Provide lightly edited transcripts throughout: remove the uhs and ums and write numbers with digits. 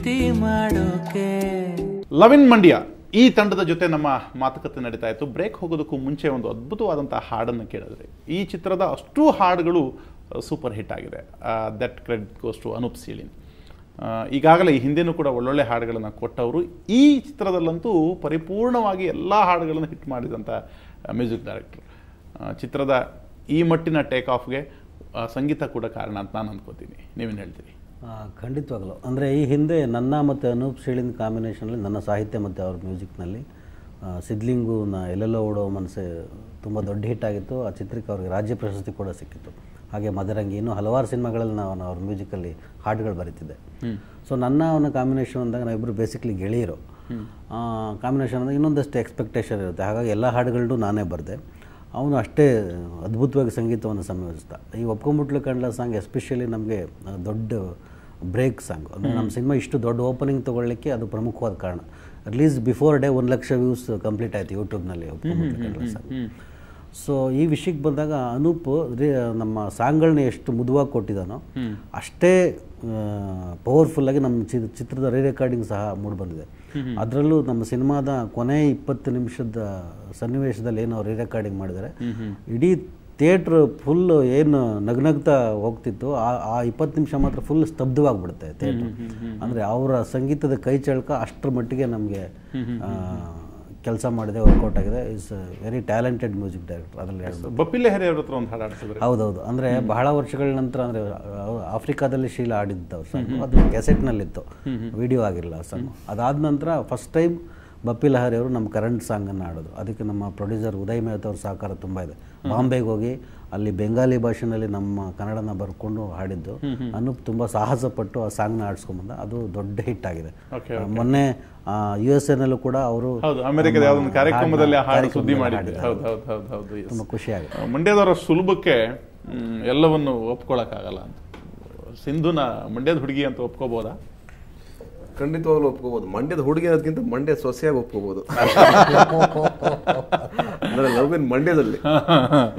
ಪ್ರೀತಿ ಮಾಡೋಕೆ. Love in Mandya ಈ ತಂಡದ ಜೊತೆ ನಮ್ಮ ಮಾತುಕತೆ ನಡೀತಾ ಇತ್ತು. ಬ್ರೇಕ್ ಹೋಗೋದಕ್ಕೂ ಮುಂಚೆ ಒಂದು ಅದ್ಭುತವಾದಂಥ ಹಾಡನ್ನು ಕೇಳಿದ್ರೆ, ಈ ಚಿತ್ರದ ಅಷ್ಟೂ ಹಾಡುಗಳು ಸೂಪರ್ ಹಿಟ್ ಆಗಿದೆ. That credit goes to Anoop Seelin. ಈಗಾಗಲೇ ಈ ಹಿಂದೆನೂ ಕೂಡ ಒಳ್ಳೊಳ್ಳೆ ಹಾಡುಗಳನ್ನು ಕೊಟ್ಟವರು. ಈ ಚಿತ್ರದಲ್ಲಂತೂ ಪರಿಪೂರ್ಣವಾಗಿ ಎಲ್ಲ ಹಾಡುಗಳನ್ನು ಹಿಟ್ ಮಾಡಿದಂಥ ಮ್ಯೂಸಿಕ್ ಡೈರೆಕ್ಟರ್. ಚಿತ್ರದ ಈ ಮಟ್ಟಿನ ಟೇಕ್ ಆಫ್ಗೆ ಸಂಗೀತ ಕೂಡ ಕಾರಣ ಅಂತ ನಾನು ಅಂದ್ಕೋತೀನಿ. ನೀವೇನು ಹೇಳ್ತೀರಿ? ಖಂಡಿತವಾಗಲು. ಅಂದರೆ ಈ ಹಿಂದೆ ನನ್ನ ಮತ್ತು ಅನೂಪ್ ಸೀಳಿನ್ ಕಾಂಬಿನೇಷನಲ್ಲಿ ನನ್ನ ಸಾಹಿತ್ಯ ಮತ್ತು ಅವ್ರ ಮ್ಯೂಸಿಕ್ನಲ್ಲಿ ಸಿದ್ಲಿಂಗುನ ಎಲ್ಲೆಲ್ಲೋ ಓಡೋ ಮನಸ್ಸೆ ತುಂಬ ದೊಡ್ಡ ಹಿಟ್ ಆಗಿತ್ತು. ಆ ಚಿತ್ರಕ್ಕೆ ಅವ್ರಿಗೆ ರಾಜ್ಯ ಪ್ರಶಸ್ತಿ ಕೂಡ ಸಿಕ್ಕಿತ್ತು. ಹಾಗೆ ಮದರಂಗಿ, ಇನ್ನೂ ಹಲವಾರು ಸಿನಿಮಾಗಳಲ್ಲಿ ನಾನು ಅವ್ರ ಮ್ಯೂಸಿಕಲ್ಲಿ ಹಾಡುಗಳು ಬರೀತಿದ್ದೆ. ಸೊ ನನ್ನ ಅವನ ಕಾಂಬಿನೇಷನ್ ಅಂದಾಗ ನಾವಿಬ್ಬರು ಬೇಸಿಕ್ಲಿ ಗೆಳೆಯರು. ಕಾಂಬಿನೇಷನ್ ಅಂದಾಗ ಇನ್ನೊಂದಷ್ಟು ಎಕ್ಸ್ಪೆಕ್ಟೇಷನ್ ಇರುತ್ತೆ. ಹಾಗಾಗಿ ಎಲ್ಲ ಹಾಡುಗಳನ್ನೂ ನಾನೇ ಬರೆದೆ. ಅವನು ಅಷ್ಟೇ ಅದ್ಭುತವಾಗಿ ಸಂಗೀತವನ್ನು ಸಂಯೋಜಿಸ್ತ. ಈ ಒಪ್ಕೊಂಬಿಟ್ಲು ಕಂಡ್ಲ ಸಾಂಗ್ ಎಸ್ಪೆಷಲಿ ನಮಗೆ ದೊಡ್ಡ ಬ್ರೇಕ್ ಸಾಂಗ್. ಅಂದರೆ ನಮ್ಮ ಸಿನಿಮಾ ಇಷ್ಟು ದೊಡ್ಡ ಓಪನಿಂಗ್ ತೊಗೊಳ್ಳಿಕ್ಕೆ ಅದು ಪ್ರಮುಖವಾದ ಕಾರಣ. Release before day 1 lakh views complete ಆಯಿತು ಯೂಟ್ಯೂಬ್ನಲ್ಲಿ ಒಪ್ಕೊಂಬಿಟ್ಲು ಕಂಡ್ಲ ಸಾಂಗ್. ಸೊ ಈ ವಿಷಯಕ್ಕೆ ಬಂದಾಗ ಅನೂಪ್ ನಮ್ಮ ಸಾಂಗ್ಗಳನ್ನ ಎಷ್ಟು ಮುದುವಾಗಿ ಕೊಟ್ಟಿದ್ದಾನೋ ಅಷ್ಟೇ ಪವರ್ಫುಲ್ಲಾಗಿ ನಮ್ಮ ಚಿತ್ರದ ರೀ ರೆಕಾರ್ಡಿಂಗ್ ಸಹ ಮೂಡಿಬಂದಿದೆ. ಅದರಲ್ಲೂ ನಮ್ಮ ಸಿನಿಮಾದ ಕೊನೆ 20 ನಿಮಿಷದ ಸನ್ನಿವೇಶದಲ್ಲಿ ಏನು ಅವ್ರು ರೀ ರೆಕಾರ್ಡಿಂಗ್ ಮಾಡಿದ್ದಾರೆ, ಇಡೀ ಥಿಯೇಟ್ರ್ ಫುಲ್ ಏನು ನಗ್ನಗ್ತಾ ಹೋಗ್ತಿತ್ತು, ಆ 20 ನಿಮಿಷ ಮಾತ್ರ ಫುಲ್ ಸ್ತಬ್ಧವಾಗಿಬಿಡುತ್ತೆ ಥಿಯೇಟ್ರ್. ಅಂದರೆ ಅವರ ಸಂಗೀತದ ಕೈ ಚಳಕ ಅಷ್ಟರ ಮಟ್ಟಿಗೆ ನಮಗೆ ಕೆಲಸ ಮಾಡಿದೆ, ವರ್ಕೌಟ್ ಆಗಿದೆ. Is very talented music director. ಅದರಲ್ಲಿ ಬಪ್ಪಿಲೆ ಹರಿ ಅವ್ರ ಹತ್ರ ಒಂದು ಹಾಡು ಆಡ್ತಿದ್ರು. ಹೌದೌದು. ಅಂದರೆ ಬಹಳ ವರ್ಷಗಳ ನಂತರ, ಅಂದರೆ ಆಫ್ರಿಕಾದಲ್ಲಿ ಶೀಲಾ ಆಡಿದ್ದವ್ರು ಸಾಂಗ್. ಅದು ಕ್ಯಾಸೆಟ್ನಲ್ಲಿತ್ತು, ವಿಡಿಯೋ ಆಗಿರಲಿಲ್ಲ ಆ ಸಾಂಗ್. ಅದಾದ ನಂತರ ಫಸ್ಟ್ ಟೈಮ್ ಬಪ್ಪಿ ಲಹರಿ ಅವರು ನಮ್ಮ ಕರೆಂಟ್ ಸಾಂಗನ್ನು ಆಡೋದು. ಅದಕ್ಕೆ ನಮ್ಮ ಪ್ರೊಡ್ಯೂಸರ್ ಉದಯ್ ಮೆಹ್ತಾ ಅವ್ರ ಸಹಕಾರ ತುಂಬ ಇದೆ. ಬಾಂಬೆಗೆ ಹೋಗಿ ಅಲ್ಲಿ ಬೆಂಗಾಲಿ ಭಾಷೆನಲ್ಲಿ ನಮ್ಮ ಕನ್ನಡನ ಬರ್ಕೊಂಡು ಹಾಡಿದ್ದು. ಅನೂಪ್ ತುಂಬ ಸಾಹಸಪಟ್ಟು ಆ ಸಾಂಗ್ನ ಆಡಿಸ್ಕೊಂಬಂದ. ಅದು ದೊಡ್ಡ ಹಿಟ್ ಆಗಿದೆ. ಮೊನ್ನೆ USA ಕೂಡ ಅವರು ಅಮೆರಿಕದ ಯಾವುದೊಂದು ಕಾರ್ಯಕ್ರಮದಲ್ಲಿ ಸುದ್ದಿ ಮಾಡಿದ್ರು. ತುಂಬ ಖುಷಿಯಾಗಿದೆ. ಮಂಡ್ಯದವರ ಸುಲಭಕ್ಕೆ ಎಲ್ಲವನ್ನು ಒಪ್ಕೊಳ್ಳೋಕ್ಕಾಗಲ್ಲ ಅಂತ. ಸಿಂಧುನ ಮಂಡ್ಯದ ಹುಡುಗಿ ಅಂತ ಒಪ್ಕೋಬೋದಾ? ಖಂಡಿತವಾಗ್ಲೂ ಒಪ್ಕೋಬೋದು. ಮಂಡ್ಯದ ಹುಡುಗಿ ಅನ್ನೋದಕ್ಕಿಂತ ಮಂಡ್ಯ ಸೊಸೆಯಾಗಿ ಒಪ್ಕೋಬೋದು. ಅಂದರೆ ಲವ್ ಇನ್ ಮಂಡ್ಯದಲ್ಲಿ,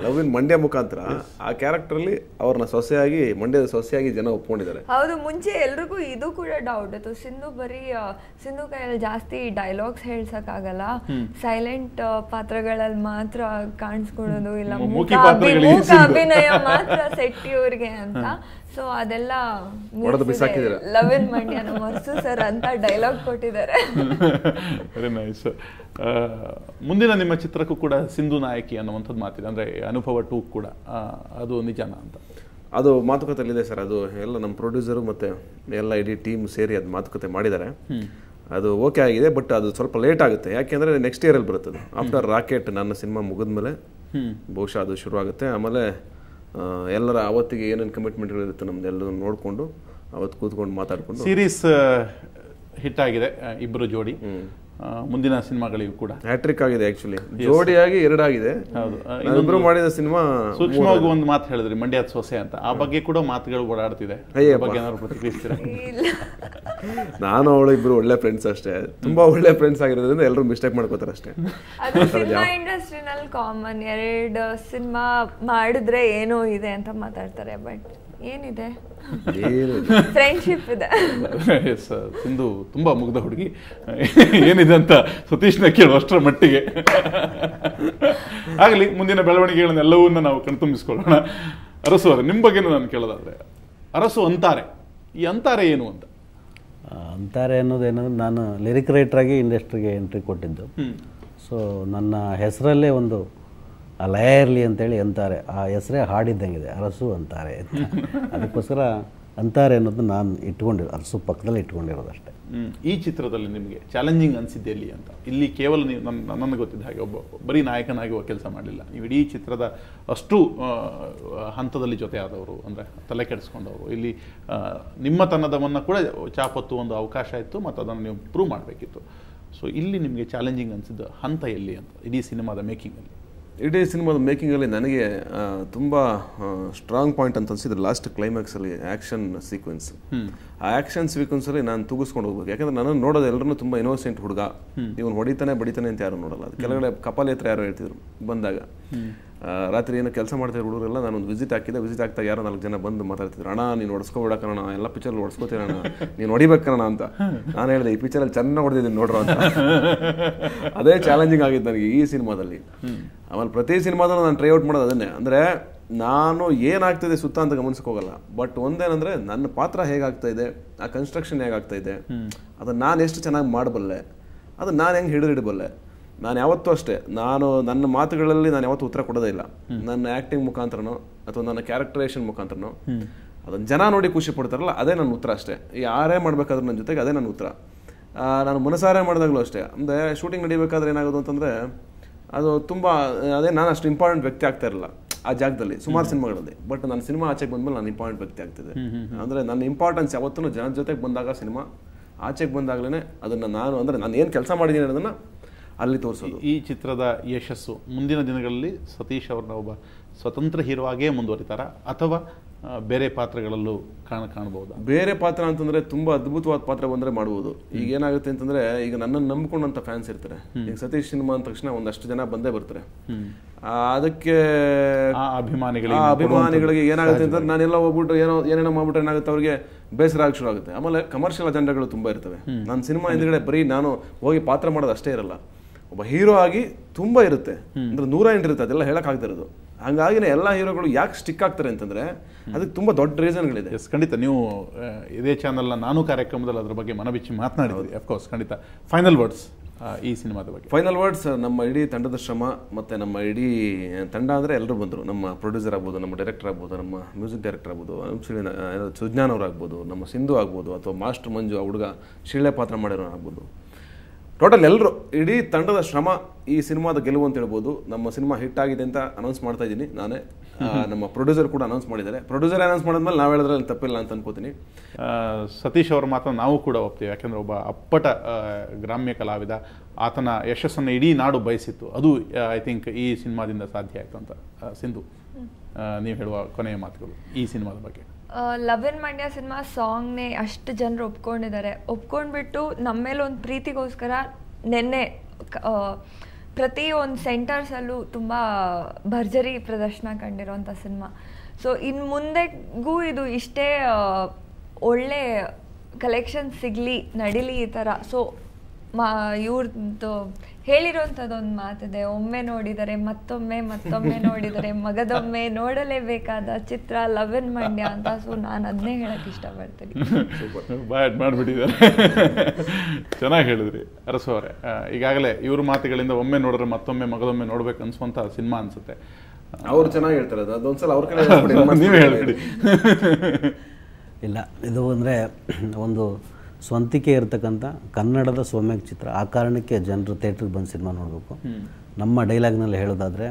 ಲವ್ ಇನ್ ಮಂಡ್ಯ ಮುಖಾಂತರ ಆ ಕ್ಯಾರೆಕ್ಟರ್ಲಿ ಅವ್ರನ್ನ ಸೊಸೆಯಾಗಿ, ಮಂಡ್ಯದ ಸೊಸೆಯಾಗಿ ಜನ ಒಪ್ಕೊಂಡಿದ್ದಾರೆ. ಹೌದು. ಮುಂಚೆ ಎಲ್ರಿಗೂ ಇದು ಕೂಡ ಡೌಟ್ ಇತ್ತು, ಸಿಂಧು ಕೈಯಲ್ಲಿ ಜಾಸ್ತಿ ಡೈಲಾಗ್ಸ್ ಹೇಳ್ಸಕ್ಕಾಗಲ್ಲ, ಸೈಲೆಂಟ್ ಪಾತ್ರಗಳಲ್ಲಿ ಮಾತ್ರ ಕಾಣಿಸ್ಕೊಳ್ಳೋದು, ಇಲ್ಲ ಮೂಕ ಅಭಿನಯ ಮಾತ್ರ ಸೆಟ್ ಇವ್ರಿಗೆ ಅಂತ. ಸೊ ಅದೆಲ್ಲ ಲವ್ ಇನ್ ಮಂಡ್ಯ ಮರ್ಸು ಸರ್ ಅಂತ ಡೈಲಾಗ್ ಕೊಟ್ಟಿದ್ದಾರೆ. Very nice. ಮುಂದಿನ ನಿಮ್ಮ ಚಿತ್ರಕ್ಕೂ ಕೂಡ ಸಿಂಧು ನಾಯಕಿ ಅನ್ನುವಂಥದ್ದು ಮಾತಿದೆ. ಅಂದರೆ ಅನುಭವ 2 ಕೂಡ ಅದು ನಿಜಾನ ಅಂತ? ಅದು ಮಾತುಕತೆಯಲ್ಲಿದೆ ಸರ್. ಅದು ಎಲ್ಲ ನಮ್ಮ ಪ್ರೊಡ್ಯೂಸರು ಮತ್ತು ಎಲ್ಲ ಇಡೀ ಟೀಮ್ ಸೇರಿ ಅದು ಮಾತುಕತೆ ಮಾಡಿದ್ದಾರೆ. ಅದು ಓಕೆ ಆಗಿದೆ. ಬಟ್ ಅದು ಸ್ವಲ್ಪ ಲೇಟ್ ಆಗುತ್ತೆ. ಯಾಕೆಂದರೆ ನೆಕ್ಸ್ಟ್ ಇಯರಲ್ಲಿ ಬರುತ್ತದೆ. ಆಫ್ಟರ್ ರಾಕೆಟ್ ನನ್ನ ಸಿನಿಮಾ ಮುಗಿದ್ಮೇಲೆ ಬಹುಶಃ ಅದು ಶುರುವಾಗುತ್ತೆ. ಆಮೇಲೆ ಎಲ್ಲರ ಅವತ್ತಿಗೆ ಏನೇನು ಕಮಿಟ್ಮೆಂಟ್ಗಳಿರುತ್ತೆ ನಮ್ದೆಲ್ಲ ನೋಡಿಕೊಂಡು ಅವತ್ತು ಕೂತ್ಕೊಂಡು ಮಾತಾಡ್ಕೊಂಡು. ಸೀರೀಸ್ ಹಿಟ್ ಆಗಿದೆ ಇಬ್ಬರು ಜೋಡಿ. ಮುಂದಿನ ಸಿನಿಮಾಗಳಿಗೂ ಕೂಡ ಹ್ಯಾಟ್ರಿಕ್ ಆಗಿದೆ. ಆಕ್ಚುಲಿ ಜೋಡಿಯಾಗಿ 2 ಆಗಿದೆ. ಇನ್ನೊಬ್ರು ಮಾಡಿದ ಸಿನಿಮಾ. ಸೂಕ್ಷ್ಮವಾಗಿ ಒಂದು ಮಾತು ಹೇಳಿದ್ರಿ, ಮಂಡ್ಯದ ಸೊಸೆ ಅಂತ. ಆ ಬಗ್ಗೆ ಕೂಡ ಮಾತುಗಳು ಓಡಾಡ್ತಿದೆ. ಪ್ರತಿಕ್ರಿಯಿಸ್ತೀರಾ? ನಾನು ಅವಳು ಇಬ್ರು ಒಳ್ಳೆ ಫ್ರೆಂಡ್ಸ್ ಅಷ್ಟೇ. ತುಂಬಾ ಒಳ್ಳೆ ಫ್ರೆಂಡ್ಸ್ ಆಗಿರೋದ್ರಿಂದ ಎಲ್ಲರೂ ಮಿಸ್ಟೇಕ್ ಮಾಡ್ಕೋತಾರೆ ಅಷ್ಟೇ. Cinema ಇಂಡಸ್ಟ್ರಿನಲ್ಲಿ common. 2 ಸಿನಿಮಾ ಮಾಡಿದ್ರೆ ಏನೋ ಇದೆ ಅಂತ ಮಾತಾಡ್ತಾರೆ. ಬಟ್ ಏನಿದೆ? ಫ್ರೆಂಡ್ಶಿಪ್ ಇದೆ. ಸಿಂಧು ತುಂಬಾ ಮುಗ್ಧ ಹುಡುಗಿ. ಏನಿದೆ ಅಂತ ಸತೀಶ್ನ ಕೇಳುವಷ್ಟರ ಮಟ್ಟಿಗೆ. ಆಗಲಿ, ಮುಂದಿನ ಬೆಳವಣಿಗೆಗಳನ್ನೆಲ್ಲವನ್ನ ನಾವು ಕಣ್ತುಂಬಿಸ್ಕೊಳ್ಳೋಣ. ಅರಸು ಅವರೇ, ನಿಮ್ಮ ಬಗ್ಗೆನೂ ನಾನು ಕೇಳೋದಾದ್ರೆ, ಅರಸು ಅಂತಾರೆ, ಈ ಅಂತಾರೆ ಏನು ಅಂತ? ಅಂತಾರೆ ಅನ್ನೋದೇನಂದ್ರೆ, ನಾನು ಲಿರಿಕ್ ರೈಟ್ರಾಗಿ ಇಂಡಸ್ಟ್ರಿಗೆ ಎಂಟ್ರಿ ಕೊಟ್ಟಿದ್ದು. ಸೊ ನನ್ನ ಹೆಸರಲ್ಲೇ ಒಂದು ಲಯ ಇರಲಿ ಅಂತೇಳಿ ಅಂತಾರೆ. ಆ ಹೆಸರೇ ಹಾಡಿದ್ದಂಗಿದೆ, ಅರಸು ಅಂತಾರೆ ಅಂತ. ಅದಕ್ಕೋಸ್ಕರ ಅಂತಾರೆ ಅನ್ನೋದು ನಾನು ಇಟ್ಕೊಂಡಿರೋ, ಅರಸು ಪಕ್ಕದಲ್ಲಿ ಇಟ್ಕೊಂಡಿರೋದು ಅಷ್ಟೇ. ಈ ಚಿತ್ರದಲ್ಲಿ ನಿಮಗೆ ಚಾಲೆಂಜಿಂಗ್ ಅನಿಸಿದ್ದೆ ಎಲ್ಲಿ ಅಂತ? ಇಲ್ಲಿ ಕೇವಲ ನೀವು ನನಗೆ ಗೊತ್ತಿದ್ದ ಹಾಗೆ ಬರೀ ನಾಯಕನಾಗಿ ಕೆಲಸ ಮಾಡಲಿಲ್ಲ. ನೀವು ಇಡೀ ಚಿತ್ರದ ಅಷ್ಟು ಹಂತದಲ್ಲಿ ಜೊತೆ ಆದವರು, ಅಂದರೆ ತಲೆ ಕೆಡಿಸ್ಕೊಂಡವರು. ಇಲ್ಲಿ ನಿಮ್ಮತನದವನ್ನು ಕೂಡ ಚಾಪತ್ತು ಒಂದು ಅವಕಾಶ ಇತ್ತು ಮತ್ತು ಅದನ್ನು ನೀವು ಪ್ರೂವ್ ಮಾಡಬೇಕಿತ್ತು. ಸೊ ಇಲ್ಲಿ ನಿಮಗೆ ಚಾಲೆಂಜಿಂಗ್ ಅನಿಸಿದ್ದ ಹಂತ ಎಲ್ಲಿ ಅಂತ ಇಡೀ ಸಿನಿಮಾದ ಮೇಕಿಂಗಲ್ಲಿ? ಇಡೀ ಸಿನಿಮಾದ ಮೇಕಿಂಗಲ್ಲಿ ನನಗೆ ತುಂಬ ಸ್ಟ್ರಾಂಗ್ ಪಾಯಿಂಟ್ ಅಂತ ಅನಿಸಿದ್ರೆ ಲಾಸ್ಟ್ ಕ್ಲೈಮ್ಯಾಕ್ಸಲ್ಲಿ ಆ್ಯಕ್ಷನ್ ಸೀಕ್ವೆನ್ಸ್. ಆ ಆ್ಯಕ್ಷನ್ ಸೀಕ್ವೆನ್ಸಲ್ಲಿ ನಾನು ತೂಗಿಸ್ಕೊಂಡು ಹೋಗ್ಬೇಕು. ಯಾಕಂದರೆ ನನ್ನನ್ನು ನೋಡೋದು ಎಲ್ಲರೂ ತುಂಬ ಇನ್ನೋಸೆಂಟ್ ಹುಡುಗ, ಇವನು ಹೊಡಿತಾನೆ ಬಡಿತಾನೆ ಅಂತ ಯಾರು ನೋಡಲ್ಲ. ಅದು ಕೆಳಗಡೆ ಕಪಾಲಿ ಹತ್ರ ಯಾರು ಹೇಳ್ತಿದ್ರು ಬಂದಾಗ. ರಾತ್ರಿ ಏನೋ ಕೆಲಸ ಮಾಡ್ತಾ ಇರೋ ಹುಡುಗರೆಲ್ಲ ನಾನೊಂದು ವಿಸಿಟ್ ಆಗ್ತಾ ಯಾರೋ 4 ಜನ ಬಂದು ಮಾತಾಡ್ತಿದ್ರು, ಅಣ್ಣ ನೀನು ಹೊಡ್ಸ್ಕೊಬಿಡಕ್ಕಣ, ಎಲ್ಲ ಪಿಕ್ಚರ್ ಹೊಡ್ಸ್ಕೋತೀರಣ್ಣ, ನೀನು ಹೊಡಿಬೇಕಣ್ಣ ಅಂತ. ನಾನು ಹೇಳಿದೆ ಈ ಪಿಕ್ಚರಲ್ಲಿ ಚೆನ್ನಾಗಿ ಹೊಡೆದಿದ್ದೀನಿ ನೋಡ್ರು ಅಂತ. ಅದೇ ಚಾಲೆಂಜಿಂಗ್ ಆಗಿತ್ತು ನನಗೆ ಈ ಸಿನಿಮಾದಲ್ಲಿ. ಆಮೇಲೆ ಪ್ರತಿ ಸಿನಿಮಾದಲ್ಲೂ ನಾನು ಟ್ರೈ ಔಟ್ ಮಾಡೋದು ಅದನ್ನೇ, ಅಂದರೆ ನಾನು ಏನಾಗ್ತಿದೆ ಸುತ್ತ ಅಂತ ಗಮನಿಸಕ್ಕೆ ಹೋಗಲ್ಲ, ಬಟ್ ಒಂದೇನಂದರೆ ನನ್ನ ಪಾತ್ರ ಹೇಗಾಗ್ತಾ ಇದೆ, ಆ ಕನ್ಸ್ಟ್ರಕ್ಷನ್ ಹೇಗಾಗ್ತಾ ಇದೆ, ಅದನ್ನು ನಾನು ಎಷ್ಟು ಚೆನ್ನಾಗಿ ಮಾಡಬಲ್ಲೆ, ಅದನ್ನು ನಾನು ಹೆಂಗೆ ಹಿಡಿದಿಡಬಲ್ಲೆ. ನಾನು ಯಾವತ್ತೂ ಅಷ್ಟೇ, ನನ್ನ ಮಾತುಗಳಲ್ಲಿ ನಾನು ಯಾವತ್ತೂ ಉತ್ತರ ಕೊಡೋದೇ ಇಲ್ಲ. ನನ್ನ ಆ್ಯಕ್ಟಿಂಗ್ ಮುಖಾಂತರನೋ ಅಥವಾ ನನ್ನ ಕ್ಯಾರೆಕ್ಟರೇಷನ್ ಮುಖಾಂತರನೋ ಅದನ್ನು ಜನ ನೋಡಿ ಖುಷಿ ಪಡ್ತಾರಲ್ಲ, ಅದೇ ನನ್ನ ಉತ್ತರ ಅಷ್ಟೇ. ಯಾರೇ ಮಾಡಬೇಕಾದ್ರೆ ನನ್ನ ಜೊತೆಗೆ ಅದೇ ನನ್ನ ಉತ್ತರ. ನಾನು ಮನಸಾರೆ ಮಾಡಿದಾಗಲೂ ಅಷ್ಟೇ, ಅಂದರೆ ಶೂಟಿಂಗ್ ನಡಿಬೇಕಾದ್ರೆ ಏನಾಗೋದು ಅಂತಂದರೆ ಅದು ತುಂಬ ನಾನು ಅಷ್ಟು ಇಂಪಾರ್ಟೆಂಟ್ ವ್ಯಕ್ತಿ ಆಗ್ತಾ ಇರಲ್ಲ ಆ ಜಾಗದಲ್ಲಿ ಸುಮಾರು ಸಿನಿಮಾಗಳಲ್ಲಿ. ಬಟ್ ನನ್ನ ಸಿನಿಮಾ ಆಚೆಗೆ ಬಂದಮೇಲೆ ನಾನು ಇಂಪಾರ್ಟೆಂಟ್ ವ್ಯಕ್ತಿ ಆಗ್ತಿದೆ. ಅಂದರೆ ನನ್ನ ಇಂಪಾರ್ಟೆನ್ಸ್ ಯಾವತ್ತೂ ಜನದ ಜೊತೆಗೆ ಬಂದಾಗ, ಸಿನಿಮಾ ಆಚೆಗೆ ಬಂದಾಗಲೇ ಅದನ್ನು ನಾನು ಏನು ಕೆಲಸ ಮಾಡಿದ್ದೀನಿ ಅನ್ನೋದನ್ನು ಅಲ್ಲಿ ತೋರಿಸೋದು. ಈ ಚಿತ್ರದ ಯಶಸ್ಸು ಮುಂದಿನ ದಿನಗಳಲ್ಲಿ ಸತೀಶ್ ಅವ್ರನ್ನ ಒಬ್ಬ ಸ್ವತಂತ್ರ ಹೀರೋ ಆಗೇ ಮುಂದುವರಿತಾರ ಅಥವಾ ಬೇರೆ ಪಾತ್ರಗಳಲ್ಲೂ ಕಾಣಬಹುದಾ? ಬೇರೆ ಪಾತ್ರ ಅಂತಂದ್ರೆ ತುಂಬಾ ಅದ್ಭುತವಾದ ಪಾತ್ರ ಬಂದ್ರೆ ಮಾಡ್ಬೋದು. ಈಗ ಏನಾಗುತ್ತೆ ಅಂತಂದ್ರೆ, ಈಗ ನನ್ನನ್ನು ನಂಬ್ಕೊಂಡಂತ ಫ್ಯಾನ್ಸ್ ಇರ್ತಾರೆ. ಈಗ ಸತೀಶ್ ಸಿನಿಮಾ ಅಂದ ತಕ್ಷಣ ಒಂದಷ್ಟು ಜನ ಬಂದೇ ಬರ್ತಾರೆ. ಅದಕ್ಕೆ ಅಭಿಮಾನಿಗಳಿಗೆ ಏನಾಗುತ್ತೆ ಅಂತಂದ್ರೆ, ನಾನೆಲ್ಲ ಹೋಗ್ಬಿಟ್ಟು ಏನೇನೋ ಮಾಡ್ಬಿಟ್ರೆ ಏನಾಗುತ್ತೆ, ಅವ್ರಿಗೆ ಬೇಸರ ಆಗಿ ಶುರು ಆಗುತ್ತೆ. ಆಮೇಲೆ ಕಮರ್ಷಿಯಲ್ ಅಜೆಂಡಾಗಳು ತುಂಬಾ ಇರ್ತವೆ. ನನ್ನ ಸಿನಿಮಾ ಹಿಂದ್ಗಡೆ ಬರೀ ನಾನು ಹೋಗಿ ಪಾತ್ರ ಮಾಡೋದು ಅಷ್ಟೇ ಇರಲ್ಲ, ಒಬ್ಬ ಹೀರೋ ಆಗಿ ತುಂಬಾ ಇರುತ್ತೆ, ಅಂದ್ರೆ 108 ಇರುತ್ತೆ, ಅದೆಲ್ಲ ಹೇಳಕ್ ಆಗ್ತಿರೋದು. ಹಂಗಾಗಿನೇ ಎಲ್ಲ ಹೀರೋಗಳು ಯಾಕೆ ಸ್ಟಿಕ್ ಆಗ್ತಾರೆ ಅಂತಂದ್ರೆ ಅದಕ್ಕೆ ತುಂಬಾ ದೊಡ್ಡ ರೀಸನ್ಗಳಿದೆ. ಖಂಡಿತ ನೀವು ಇದೇ ಚಾನಲ್ನ ನಾನು ಕಾರ್ಯಕ್ರಮದಲ್ಲಿ ಅದ್ರ ಬಗ್ಗೆ ಮನಬಿಚ್ಚಿ ಮಾತನಾಡಿದ್ರಿ. ಅಫ್ಕೋರ್ಸ್ ಖಂಡಿತ. ಫೈನಲ್ ವರ್ಡ್ಸ್ ಈ ಸಿನಿಮಾದ ಬಗ್ಗೆ. ಫೈನಲ್ ವರ್ಡ್ಸ್, ನಮ್ಮ ಇಡೀ ತಂಡದ ಶ್ರಮ ಮತ್ತೆ ನಮ್ಮ ಇಡೀ ತಂಡ ಅಂದ್ರೆ ಎಲ್ಲರೂ ಬಂದರು. ನಮ್ಮ ಪ್ರೊಡ್ಯೂಸರ್ ಆಗ್ಬೋದು, ನಮ್ಮ ಡೈರೆಕ್ಟರ್ ಆಗ್ಬೋದು, ನಮ್ಮ ಮ್ಯೂಸಿಕ್ ಡೈರೆಕ್ಟರ್ ಆಗ್ಬೋದು, ಸುಜ್ಞಾನ್ ಅವ್ರು ಆಗ್ಬೋದು, ನಮ್ಮ ಸಿಂಧು ಆಗ್ಬೋದು, ಅಥವಾ ಮಾಸ್ಟರ್ ಮಂಜು ಆ ಹುಡುಗ ಶಿಳ್ಳೆ ಪಾತ್ರ ಮಾಡಿರೋ ಆಗ್ಬೋದು, ಟೋಟಲ್ ಎಲ್ಲರೂ ಇಡೀ ತಂಡದ ಶ್ರಮ ಈ ಸಿನಿಮಾದ ಗೆಲುವು ಅಂತ ಹೇಳ್ಬೋದು. ನಮ್ಮ ಸಿನಿಮಾ ಹಿಟ್ ಆಗಿದೆ ಅಂತ ಅನೌನ್ಸ್ ಮಾಡ್ತಾ ಇದ್ದೀನಿ ನಾನೇ. ನಮ್ಮ ಪ್ರೊಡ್ಯೂಸರ್ ಕೂಡ ಅನೌನ್ಸ್ ಮಾಡಿದ್ದಾರೆ. ಪ್ರೊಡ್ಯೂಸರ್ ಅನೌನ್ಸ್ ಮಾಡಿದ್ಮೇಲೆ ನಾವು ಹೇಳಿದ್ರಲ್ಲಿ ತಪ್ಪಿಲ್ಲ ಅಂತ ಅನ್ಕೋತೀನಿ. ಸತೀಶ್ ಅವ್ರ ಮಾತನ್ನು ನಾವು ಕೂಡ ಒಪ್ತೀವಿ. ಯಾಕೆಂದರೆ ಒಬ್ಬ ಅಪ್ಪಟ ಗ್ರಾಮ್ಯ ಕಲಾವಿದ, ಆತನ ಯಶಸ್ಸನ್ನು ಇಡೀ ನಾಡು ಬಯಸಿತ್ತು. ಅದು ಐ ಥಿಂಕ್ ಈ ಸಿನಿಮಾದಿಂದ ಸಾಧ್ಯ ಆಯಿತು ಅಂತ. ಸಿಂಧು, ನೀವು ಹೇಳುವ ಕೊನೆಯ ಮಾತುಗಳು ಈ ಸಿನಿಮಾದ ಬಗ್ಗೆ. ಲವ್ ಇನ್ ಮಂಡ್ಯ ಸಿನಿಮಾ ಸಾಂಗ್ನೇ ಅಷ್ಟು ಜನರು ಒಪ್ಕೊಂಡ್ಬಿಟ್ಟು ನಮ್ಮ ಮೇಲೆ ಒಂದು ಪ್ರೀತಿಗೋಸ್ಕರ ನೆನ್ನೆ ಪ್ರತಿ ಒಂದು ಸೆಂಟರ್ಸಲ್ಲೂ ತುಂಬ ಭರ್ಜರಿ ಪ್ರದರ್ಶನ ಕಂಡಿರೋಂಥ ಸಿನಿಮಾ. ಸೊ ಇನ್ನು ಮುಂದೆಗೂ ಇದು ಇಷ್ಟೇ ಒಳ್ಳೆ ಕಲೆಕ್ಷನ್ ಸಿಗಲಿ, ನಡೀಲಿ ಈ ಥರ. ಸೊ ಇವ್ರದ್ದು ಹೇಳಿರೋಂಥದ್ದೊಂದು ಮಾತಿದೆ, ಒಮ್ಮೆ ನೋಡಿದರೆ ಮತ್ತೊಮ್ಮೆ ನೋಡಿದರೆ ಮಗದೊಮ್ಮೆ ನೋಡಲೇಬೇಕಾದ ಚಿತ್ರ ಲವ್ ಇನ್ ಮಂಡ್ಯ ಅಂತ. ಸೊ ನಾನು ಅದನ್ನೇ ಹೇಳಕ್ಕೆ ಇಷ್ಟಪಡ್ತೀನಿ. ಮಾಡಿಬಿಟ್ಟಿದ್ದಾರೆ. ಚೆನ್ನಾಗಿ ಹೇಳಿದ್ರಿ ಅರಸು ಅವರೇ. ಈಗಾಗಲೇ ಇವ್ರ ಮಾತುಗಳಿಂದ ಒಮ್ಮೆ ನೋಡಿದ್ರೆ ಮತ್ತೊಮ್ಮೆ ಮಗದೊಮ್ಮೆ ನೋಡ್ಬೇಕು ಅನ್ಸುವಂಥ ಸಿನಿಮಾ ಅನ್ಸುತ್ತೆ. ಅವ್ರು ಚೆನ್ನಾಗಿ ಹೇಳ್ತಾರೆ, ಅದೊಂದ್ಸಲ ಅವ್ರ ಕಡೆ ನೀವೇ ಹೇಳ್ಬಿಡಿ. ಇಲ್ಲ, ಇದು ಅಂದರೆ ಒಂದು ಸ್ವಂತಿಕೆ ಇರತಕ್ಕಂಥ ಕನ್ನಡದ ಸೌಮ್ಯಕ ಚಿತ್ರ. ಆ ಕಾರಣಕ್ಕೆ ಜನರು ಥಿಯೇಟ್ರಿಗೆ ಬಂದು ಸಿನಿಮಾ ನೋಡಬೇಕು. ನಮ್ಮ ಡೈಲಾಗ್ನಲ್ಲಿ ಹೇಳೋದಾದರೆ,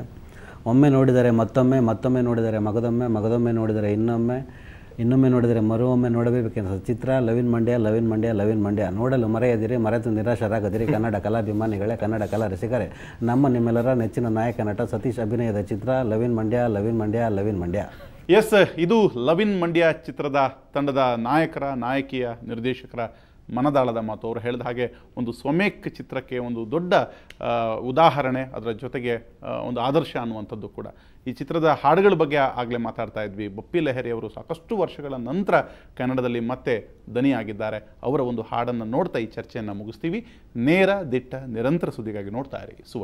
ಒಮ್ಮೆ ನೋಡಿದರೆ ಮತ್ತೊಮ್ಮೆ ನೋಡಿದರೆ ಮಗದೊಮ್ಮೆ ನೋಡಿದರೆ ಇನ್ನೊಮ್ಮೆ ನೋಡಿದರೆ ಮರುವೊಮ್ಮೆ ನೋಡಬೇಕೆಂದ ಚಿತ್ರ ಲವ್ ಇನ್ ಮಂಡ್ಯ. ನೋಡಲು ಮರೆಯದಿರಿ, ಮರೆತು ನಿರಾಶರಾಗದಿರಿ ಕನ್ನಡ ಕಲಾಭಿಮಾನಿಗಳೇ, ಕನ್ನಡ ಕಲಾ ರಸಿಕರೇ. ನಿಮ್ಮೆಲ್ಲರ ನೆಚ್ಚಿನ ನಾಯಕ ನಟ ಸತೀಶ್ ಅಭಿನಯದ ಚಿತ್ರ ಲವ್ ಇನ್ ಮಂಡ್ಯ. ಎಸ್, ಇದು ಲವ್ ಇನ್ ಮಂಡ್ಯ ಚಿತ್ರದ ತಂಡದ ನಾಯಕರ, ನಾಯಕಿಯ, ನಿರ್ದೇಶಕರ ಮನದಾಳದ ಮಾತು. ಅವರು ಹೇಳಿದ ಹಾಗೆ ಒಂದು ಸ್ವಮೇಕ್ ಚಿತ್ರಕ್ಕೆ ಒಂದು ದೊಡ್ಡ ಉದಾಹರಣೆ, ಅದರ ಜೊತೆಗೆ ಒಂದು ಆದರ್ಶ ಅನ್ನುವಂಥದ್ದು ಕೂಡ. ಈ ಚಿತ್ರದ ಹಾಡುಗಳ ಬಗ್ಗೆ ಆಗಲೇ ಮಾತಾಡ್ತಾ ಇದ್ವಿ. ಬಪ್ಪಿ ಲಹರಿ ಅವರು ಸಾಕಷ್ಟು ವರ್ಷಗಳ ನಂತರ ಕನ್ನಡದಲ್ಲಿ ಮತ್ತೆ ದನಿಯಾಗಿದ್ದಾರೆ. ಅವರ ಒಂದು ಹಾಡನ್ನು ನೋಡ್ತಾ ಈ ಚರ್ಚೆಯನ್ನು ಮುಗಿಸ್ತೀವಿ. ನೇರ ದಿಟ್ಟ ನಿರಂತರ ಸುದ್ದಿಗಾಗಿ ನೋಡ್ತಾ ಇರಿ ಸುವರ್ಣ.